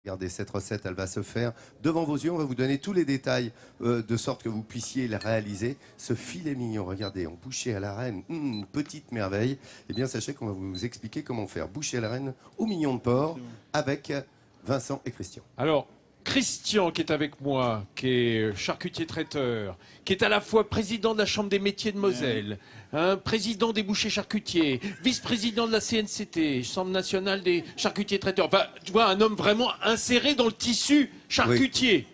Regardez, cette recette, elle va se faire devant vos yeux. On va vous donner tous les détails de sorte que vous puissiez la réaliser. Ce filet mignon, regardez, en bouché à la reine, une petite merveille. Eh bien, sachez qu'on va vous expliquer comment faire bouché à la reine au mignon de porc avec Vincent et Christian. Alors, Christian qui est avec moi, qui est charcutier traiteur, qui est à la fois président de la Chambre des métiers de Moselle, président des bouchers charcutiers, vice-président de la CNCT, Chambre nationale des charcutiers traiteurs. Enfin, tu vois, un homme vraiment inséré dans le tissu charcutier,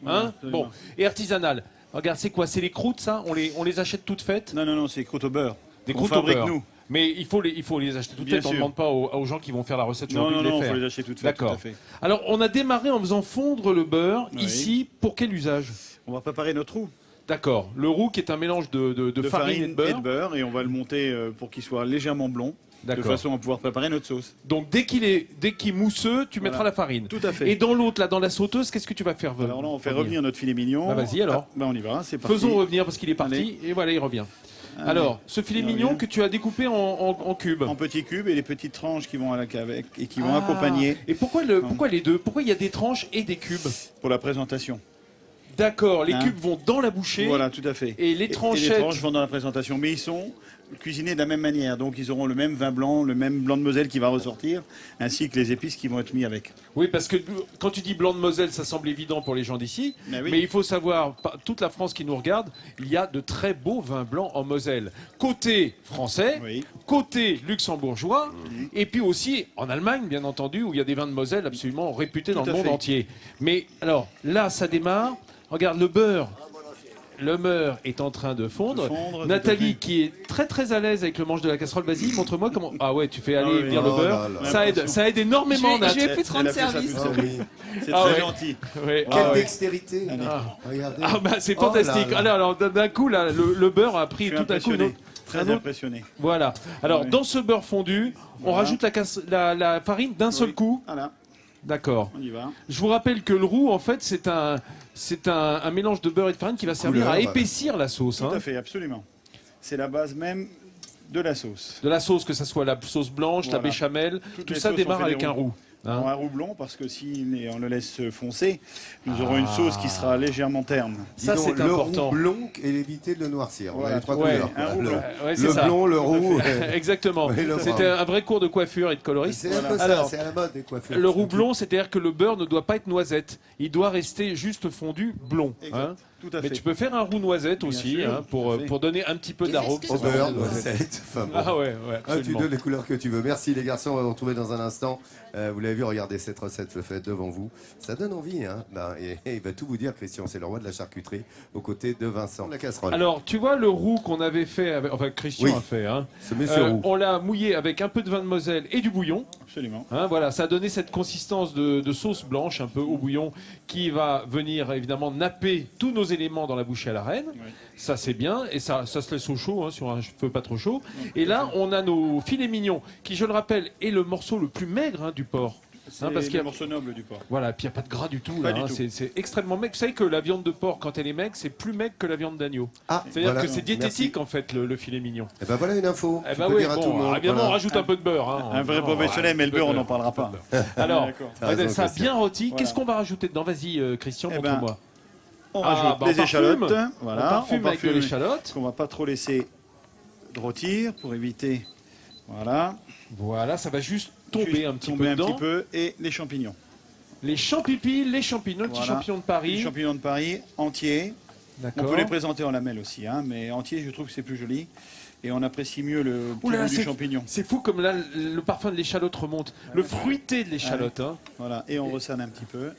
bon, et artisanal. Regarde, c'est quoi? C'est les croûtes, ça? On les achète toutes faites? Non, c'est les croûtes au beurre. Des croûtes au beurre. Nous. Mais il faut les acheter toutes faites. On ne demande pas aux gens qui vont faire la recette aujourd'hui de les faire. Non, il faut les acheter toutes faites. D'accord. Alors, on a démarré en faisant fondre le beurre ici. Pour quel usage? On va préparer notre roux. D'accord. Le roux qui est un mélange de farine et de beurre. Et on va le monter pour qu'il soit légèrement blond. De façon à pouvoir préparer notre sauce. Donc dès qu'il est mousseux, tu mettras la farine. Tout à fait. Et dans l'autre, là, dans la sauteuse, qu'est-ce que tu vas faire? Alors là, on fait revenir notre filet mignon. Vas-y alors. On y va, c'est parti. Faisons revenir parce qu'il est parti. Allez. Et voilà, il revient. Allez. Alors, ce filet mignon que tu as découpé en cubes. En petits cubes et les petites tranches qui vont avec et qui vont accompagner. Et pourquoi les deux? Pourquoi il y a des tranches et des cubes? Pour la présentation. D'accord, les cubes vont dans la bouchée. Voilà, tout à fait. Et les tranchettes tranches vont dans la présentation. Mais ils sont cuisinés de la même manière. Donc ils auront le même vin blanc, le même blanc de Moselle qui va ressortir, ainsi que les épices qui vont être mis avec. Oui, parce que quand tu dis blanc de Moselle, ça semble évident pour les gens d'ici. Mais il faut savoir, toute la France qui nous regarde, il y a de très beaux vins blancs en Moselle. Côté français, côté luxembourgeois, et puis aussi en Allemagne, bien entendu, où il y a des vins de Moselle absolument réputés dans le monde entier. Mais alors, là, ça démarre. Regarde, le beurre est en train de fondre. Nathalie, qui est très très à l'aise avec le manche de la casserole, vas-y, montre-moi comment. Ah ouais, tu fais aller venir le beurre. Ça aide énormément, Nat. Je vais plus te rendre service. C'est très gentil. Quelle dextérité. Regardez. Ah bah c'est fantastique. Alors d'un coup, là, le beurre a pris tout à coup. Très impressionné. Voilà. Alors dans ce beurre fondu, on rajoute la farine d'un seul coup. Voilà. D'accord. On y va. Je vous rappelle que le roux, en fait, c'est un mélange de beurre et de farine qui va servir à épaissir la sauce. Tout à fait, absolument. C'est la base même de la sauce. De la sauce, que ce soit la sauce blanche, la béchamel, tout ça démarre avec un roux. Un roux blond, parce que si on le laisse foncer, nous aurons une sauce qui sera légèrement terne. Ça, c'est important. Le roux blond et éviter de le noircir. Voilà, on a les trois couleurs. Le blond, le roux. Exactement. C'était un vrai cours de coiffure et de colorisme. C'est un peu ça, c'est à la mode des coiffures. Le roux blond, c'est-à-dire que le beurre ne doit pas être noisette. Il doit rester juste fondu blond. Tout à fait. Mais tu peux faire un roux noisette aussi, pour donner un petit peu d'arôme. Au beurre, noisette. Ah ouais, tu donnes les couleurs que tu veux. Merci les garçons, on va vous retrouver dans un instant. Vous l'avez vu, regardez cette recette, le fait devant vous. Ça donne envie, et il va tout vous dire, Christian, c'est le roi de la charcuterie, aux côtés de Vincent. La casserole. Alors, tu vois le roux qu'on avait fait, Christian a fait. Ce monsieur roux. On l'a mouillé avec un peu de vin de Moselle et du bouillon. Absolument. Voilà, ça a donné cette consistance de sauce blanche, un peu au bouillon, qui va venir évidemment napper tous nos éléments dans la bouchée à la reine. Oui. Ça, c'est bien. Et ça se laisse au chaud, sur un feu pas trop chaud. Et là, on a nos filets mignons, qui, je le rappelle, est le morceau le plus maigre du porc. C'est le morceau noble du porc. Voilà, puis il n'y a pas de gras du tout. C'est extrêmement maigre. Vous savez que la viande de porc, quand elle est maigre, c'est plus maigre que la viande d'agneau. C'est-à-dire que c'est diététique, en fait, le filet mignon. Et ben voilà une info. Tu peux dire à tout le monde. Évidemment, on rajoute un peu de beurre. Un vrai professionnel, mais le beurre, on n'en parlera pas. Alors, ça a bien rôti. Qu'est-ce qu'on va rajouter dedans? Vas-y, Christian, montre-moi. On rajoute les échalotes. Voilà, on parfume avec de l'échalote. Qu'on va pas trop laisser rôtir pour éviter. Voilà, ça va juste tomber un petit peu. Et les champignons. Les champipis, les champignons, petits champignons de Paris. Les champignons de Paris entiers. On peut les présenter en lamelles aussi, mais entiers, je trouve que c'est plus joli. Et on apprécie mieux le goût du champignon. C'est fou comme là, le parfum de l'échalote remonte. Le fruité de l'échalote. Voilà, et on ressane un petit peu.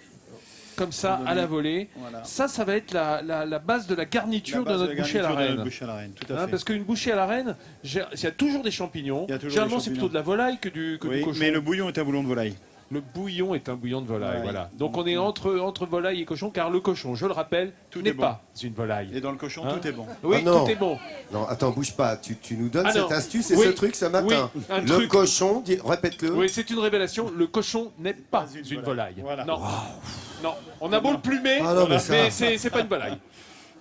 Comme ça, à la volée. Voilà. Ça va être la base de la garniture de notre bouchée à la reine. Tout à fait. Parce qu'une bouchée à la reine, il y a toujours des champignons. Généralement, c'est plutôt de la volaille que du cochon. Mais le bouillon est un bouillon de volaille. Le bouillon est un bouillon de volaille, voilà. Donc on est entre volaille et cochon, car le cochon, je le rappelle, n'est pas une volaille. Et dans le cochon, tout est bon. Oui, tout est bon. Non, attends, bouge pas. Tu nous donnes cette astuce et ce truc ce matin. Le cochon, répète-le. Oui, c'est une révélation. Le cochon n'est pas une volaille. Voilà. Non. Non, on a beau le plumer, mais c'est pas une volaille.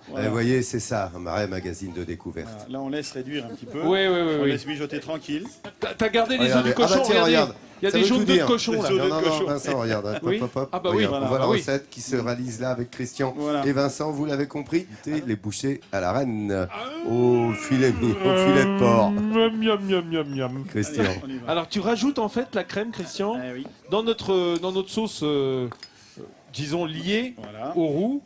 Vous voyez, c'est ça, un vrai magazine de découverte. Là, on laisse réduire un petit peu. Oui. On laisse mijoter tranquille. T'as gardé les œufs du cochon, regarde. Il y a Ça des veut jaunes tout d'œufs de dire. cochon là. Non, Vincent, regarde. Hop, Oui. hop, hop. Ah bah oui, Regarde, voilà, on voit la bah oui. recette qui se réalise là avec Christian Voilà. et Vincent, vous l'avez compris. Les bouchées à la reine au filet de porc. Miam, miam, miam, miam, miam. Christian. Allez, on y va. Alors tu rajoutes en fait la crème, Christian, Ah oui. dans notre sauce, disons liée Voilà. au roux.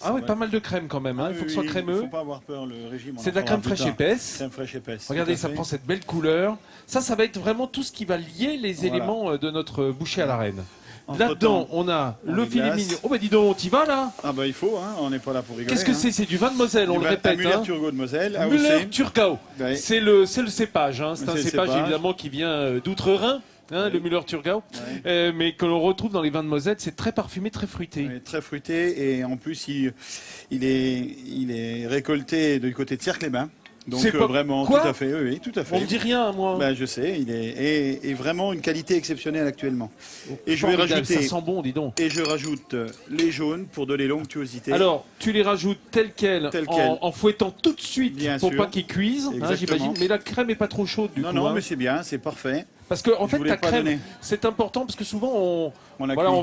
Ah oui, vrai. pas mal de crème quand même. Hein. Il faut que ce soit Il ne crémeux. faut pas avoir peur, le régime. on C'est en de la parlera crème plus fraîche tard. épaisse. Crème fraîche épaisse. Regardez, tout à ça fait. prend cette belle couleur. Ça va être vraiment tout ce qui va lier les Voilà. éléments de notre bouchée à la reine. Entre-temps, Là-dedans, on a on le filet déglace. mignon. Oh bah dis donc, t'y vas là? Ah bah il faut, hein, on n'est pas là pour rigoler. Qu'est-ce que c'est? C'est du vin de Moselle, on le répète. Müller-Thurgau de Moselle, AOC. Müller-Thurgau. Ouais. C'est le cépage. Hein. C'est un C'est le cépage cépage. évidemment qui vient d'Outre-Rhin. Hein, le Müller-Thurgau, Ouais. mais que l'on retrouve dans les vins de Moselle, c'est très parfumé, très fruité. Ouais, très fruité et en plus il est récolté du côté de Cercle-les-Bains. Donc C'est pas- vraiment, Quoi tout à fait, oui, tout à fait. On me dit rien, moi. Ben, je sais, il est et vraiment une qualité exceptionnelle actuellement. Et je vais Formidable, rajouter ça sent bon, dis donc. et je rajoute les jaunes pour donner l'onctuosité. Alors, tu les rajoutes telles quelles, Telles quelles. en fouettant tout de suite Bien pour sûr. pas qu'ils cuisent, hein, Exactement. j'imagine. Mais la crème est pas trop chaude du non, coup. non, hein. mais c'est bien, c'est parfait. Parce que en je fait, voulais ta pas crème, donner. c'est important parce que souvent On a voilà, cuit.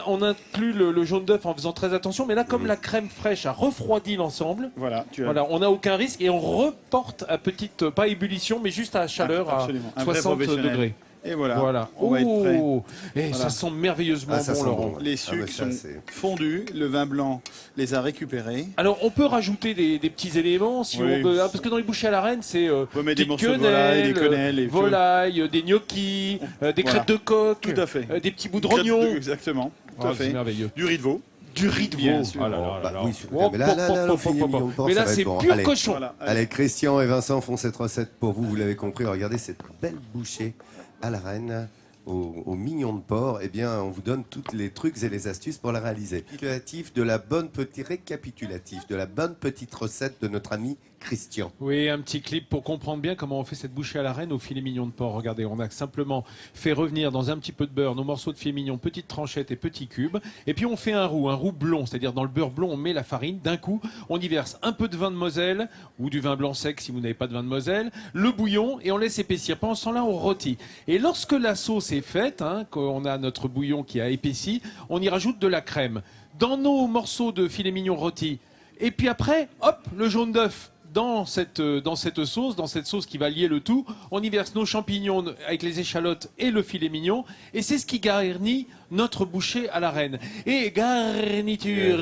on inclut le jaune d'œuf en faisant très attention. Mais là, comme la crème fraîche a refroidi l'ensemble, Voilà, tu as voilà, on n'a aucun risque et on reporte à petite, pas ébullition, mais juste à chaleur absolument. à Un vrai 60 professionnel. degrés. Et voilà, Voilà. on va être prêt. Oh, et Voilà. ça sent merveilleusement Ah, ça bon, sent Laurent. bon. Les Ah, mais sucres ça, sont c'est- fondus, le vin blanc les a récupérés. Alors, on peut rajouter des petits éléments si Oui. on veut, hein, parce que dans les bouchées à la reine, c'est peut mettre des petites morceaux de volaille, des quenelles, des volailles, des gnocchis, des Voilà. crêpes de coq, Tout à fait. des petits bouts de Crêpes rognon. Exactement, tout Ah, à c'est fait. merveilleux. Du riz de veau. Du riz de Bien veau. sûr. Ah là là là Bah là. oui, Hop, mais là, le filet hop, hop. mignon de porc, Mais ça là, va c'est être bon. pur Allez. cochon. Voilà. Allez, Christian et Vincent font cette recette pour vous, vous l'avez compris. Regardez cette belle bouchée à la reine, au mignon de porc. Eh bien, on vous donne tous les trucs et les astuces pour la réaliser. Récapitulatif de la bonne petite recette de notre ami Christian. Oui, un petit clip pour comprendre bien comment on fait cette bouchée à la reine au filet mignon de porc. Regardez, on a simplement fait revenir dans un petit peu de beurre nos morceaux de filet mignon, petites tranchettes et petits cubes. Et puis on fait un roux blond, c'est-à-dire dans le beurre blond, on met la farine. D'un coup, on y verse un peu de vin de Moselle ou du vin blanc sec si vous n'avez pas de vin de Moselle, le bouillon et on laisse épaissir. Pendant ce temps-là, on rôtit. Et lorsque la sauce est faite, hein, qu'on a notre bouillon qui a épaissi, on y rajoute de la crème dans nos morceaux de filet mignon rôti. Et puis après, hop, le jaune d'œuf. Dans cette sauce qui va lier le tout, on y verse nos champignons avec les échalotes et le filet mignon. Et c'est ce qui garnit notre bouchée à la reine. Et garniture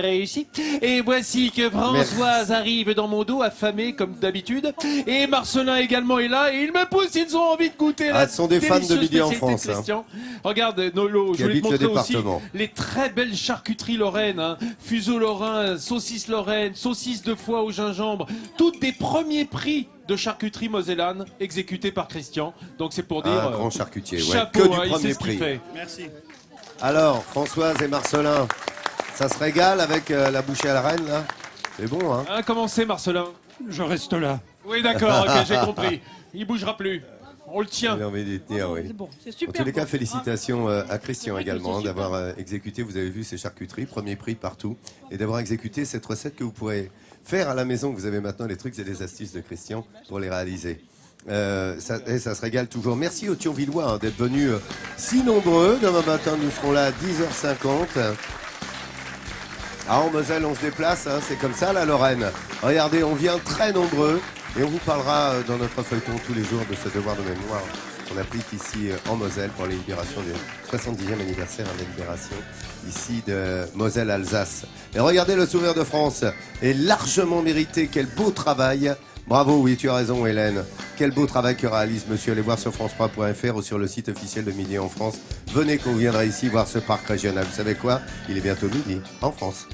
réussie. Et voici que Françoise arrive dans mon dos, affamée comme d'habitude. Et Marcelin également est là. Et il me pousse, ils ont envie de goûter Ah, la ce sont des fans de délicieuse Midi en spécialité de France, hein. Christian. Regarde, Nolo, Qui je voulais te habite le montrer aussi département. les très belles charcuteries lorraines. Hein. Fuseau lorrain, saucisse lorraine, saucisse de foie au gingembre. Toutes des premiers prix de charcuterie mosellane exécutés par Christian. Donc c'est pour dire Un grand charcutier, ouais. chapeau, Que du hein, il premier sait ce qu'il prix. fait. Merci. Alors, Françoise et Marcelin, ça se régale avec la bouchée à la reine, là? C'est bon, hein? Hein, comment c'est, Marcelin? Je reste là. Oui, d'accord, ok, j'ai compris. Il bougera plus. On le tient. Il a envie d'y tenir, oui. C'est bon, c'est En super. tous les cas, bon. félicitations à Christian C'est vrai que également c'est super. d'avoir exécuté, vous avez vu ces charcuteries, premier prix partout, et d'avoir exécuté cette recette que vous pourrez faire à la maison. Vous avez maintenant les trucs et les astuces de Christian pour les réaliser. Ça se régale toujours. Merci aux Thionvillois d'être venus si nombreux. Demain matin, nous serons là à 10h50. Ah, en Moselle, on se déplace, hein, c'est comme ça, la Lorraine. Regardez, on vient très nombreux et on vous parlera dans notre feuilleton tous les jours de ce devoir de mémoire qu'on applique ici en Moselle pour les libérations du 70e anniversaire de la libération ici de Moselle-Alsace. Et regardez, le sourire de France est largement mérité. Quel beau travail. Bravo, oui, tu as raison, Hélène. Quel beau travail que réalise monsieur. Allez voir sur france3.fr ou sur le site officiel de Midi en France. Venez qu'on viendra ici voir ce parc régional. Vous savez quoi? Il est bientôt midi en France.